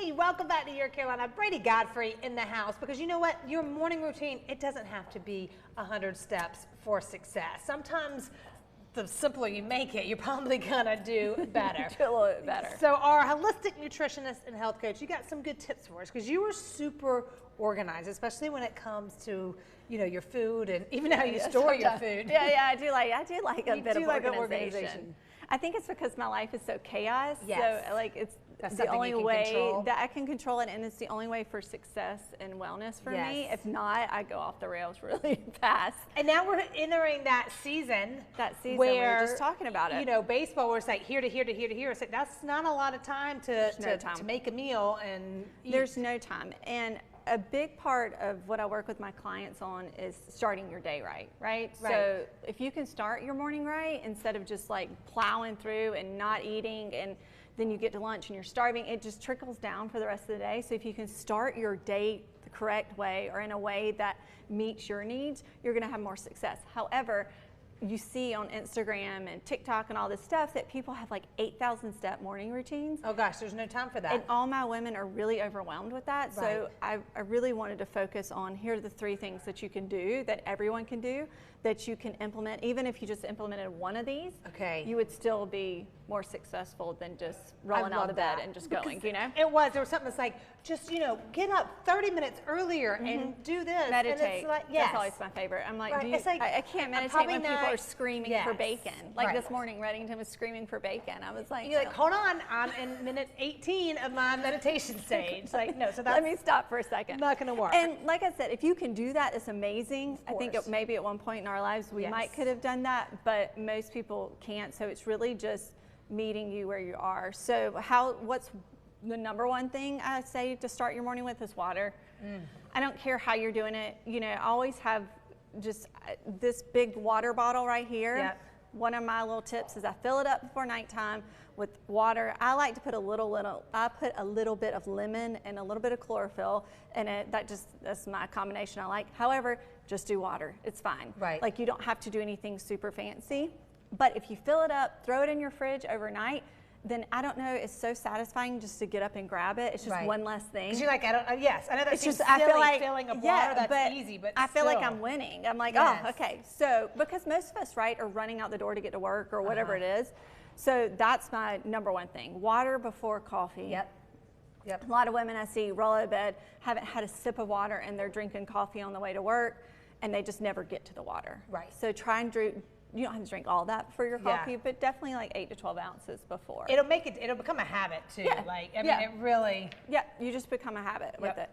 Hey, welcome back to Your Carolina. Brady Godfrey in the house, because you know what? Your morning routine, it doesn't have to be 100 steps for success. Sometimes the simpler you make it, you're probably gonna do better. Do a little bit better. So our holistic nutritionist and health coach, you got some good tips for us, because you are super organized, especially when it comes to, you know, your food and even how you store your food. Yeah, I do like a bit of like organization. I think it's because my life is so chaos. Yes. So like That's the something only you can way control. that I can control it, and it's the only way for success and wellness for me. Yes. If not, I go off the rails really fast. And now we're entering that season. We where were just talking about it. You know, baseball, where it's like here to here to here to here. It's like that's not a lot of time to make a meal and eat. There's no time. And a big part of what I work with my clients on is starting your day right? So if you can start your morning right, instead of just like plowing through and not eating, and then you get to lunch and you're starving, it just trickles down for the rest of the day. So if you can start your day the correct way, or in a way that meets your needs, you're gonna have more success. However, you see on Instagram and TikTok and all this stuff that people have like 8,000 step morning routines. Oh gosh, there's no time for that. And all my women are really overwhelmed with that. So I really wanted to focus on, here are the 3 things that you can do, that everyone can do, that you can implement. Even if you just implemented one of these, you would still be more successful than just rolling out of bed and just going, you know? There was something that's like, just, you know, get up 30 minutes earlier and do this. Meditate. And it's like, That's always my favorite. I'm like, it's like, I can't meditate when people are screaming for bacon. Like this morning, Reddington was screaming for bacon. I was like, you're like, hold on, I'm in minute 18 of my meditation stage. Like, no, so that's let me stop for a second. Not gonna work. And like I said, if you can do that, it's amazing. I think maybe at one point in our lives we could have done that, but most people can't. So it's really just meeting you where you are. So what's the number one thing I say to start your morning with is water. I don't care how you're doing it. You know, I always have just this big water bottle right here. One of my little tips is I fill it up before nighttime with water. I like to put I put a little bit of lemon and a little bit of chlorophyll in it. That's my combination I like. However, just do water. It's fine. Like, you don't have to do anything super fancy. But if you fill it up, throw it in your fridge overnight, then I don't know, it's so satisfying just to get up and grab it. It's just one less thing. Because you're like, I know that seems silly, I feel like filling of water, that's easy, but I feel like I'm winning. I'm like, oh, okay. So, because most of us, are running out the door to get to work or whatever it is. So that's my number one thing. Water before coffee. A lot of women I see roll out of bed, haven't had a sip of water, and they're drinking coffee on the way to work, and they just never get to the water. So try and you don't have to drink all that for your coffee, but definitely like 8 to 12 ounces before. It'll become a habit too. Like, I mean, it really. You just become a habit with it.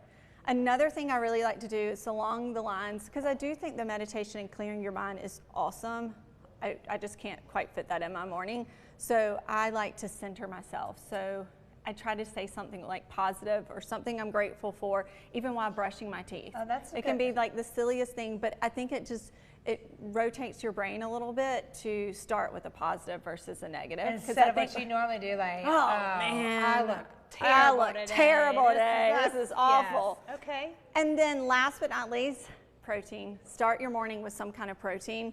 Another thing I really like to do is along the lines, because I do think the meditation and clearing your mind is awesome. I just can't quite fit that in my morning. So I like to center myself. So I try to say something like positive or something I'm grateful for, even while brushing my teeth. Oh, that's It can be like the silliest thing, but I think it rotates your brain a little bit to start with a positive versus a negative. Instead of what you normally do, like, oh man, I look terrible today. This is awful. Yes. Okay. And then last but not least, protein. Start your morning with some kind of protein.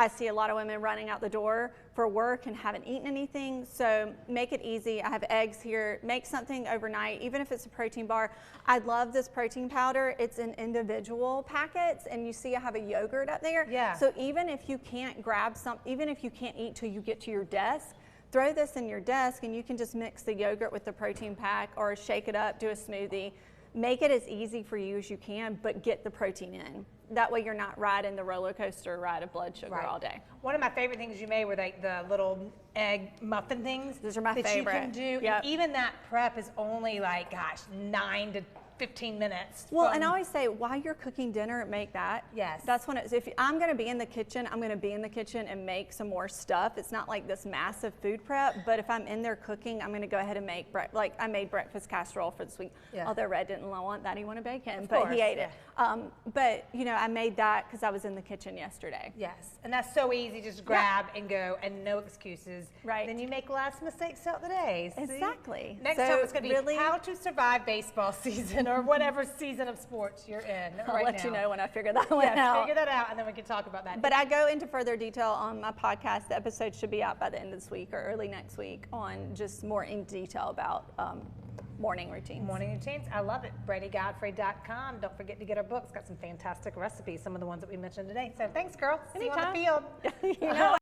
I see a lot of women running out the door for work and haven't eaten anything, so make it easy. I have eggs here. Make something overnight, even if it's a protein bar. I love this protein powder. It's in individual packets, and you see I have a yogurt up there. So even if you can't even if you can't eat till you get to your desk, throw this in your desk, and you can just mix the yogurt with the protein pack or shake it up, do a smoothie. Make it as easy for you as you can, but get the protein in. That way you're not riding the roller coaster ride of blood sugar all day. One of my favorite things you made were like the little egg muffin things. Those are my favorite. You can do. And even that prep is only like, 9 to 15 minutes. Well, and I always say, while you're cooking dinner, make that. That's when it's, if I'm going to be in the kitchen, I'm going to be in the kitchen and make some more stuff. It's not like this massive food prep, but if I'm in there cooking, I'm going to go ahead and make like I made breakfast casserole for this week. Although Red didn't want that, he wanted bacon, but he ate it. But you know, I made that because I was in the kitchen yesterday. And that's so easy, just grab and go, and no excuses. Then you make less mistakes throughout the day. Exactly. Next time it's going to be how to survive baseball season or whatever season of sports you're in. I'll let you know when I figure that one out. Figure that out, and then we can talk about that. But I go into further detail on my podcast. The episode should be out by the end of this week or early next week on just more in detail about morning routines. Morning routines. I love it. BradyGodfrey.com. Don't forget to get our books. Got some fantastic recipes, some of the ones that we mentioned today. So thanks, girl. See you on the Anytime. field. You know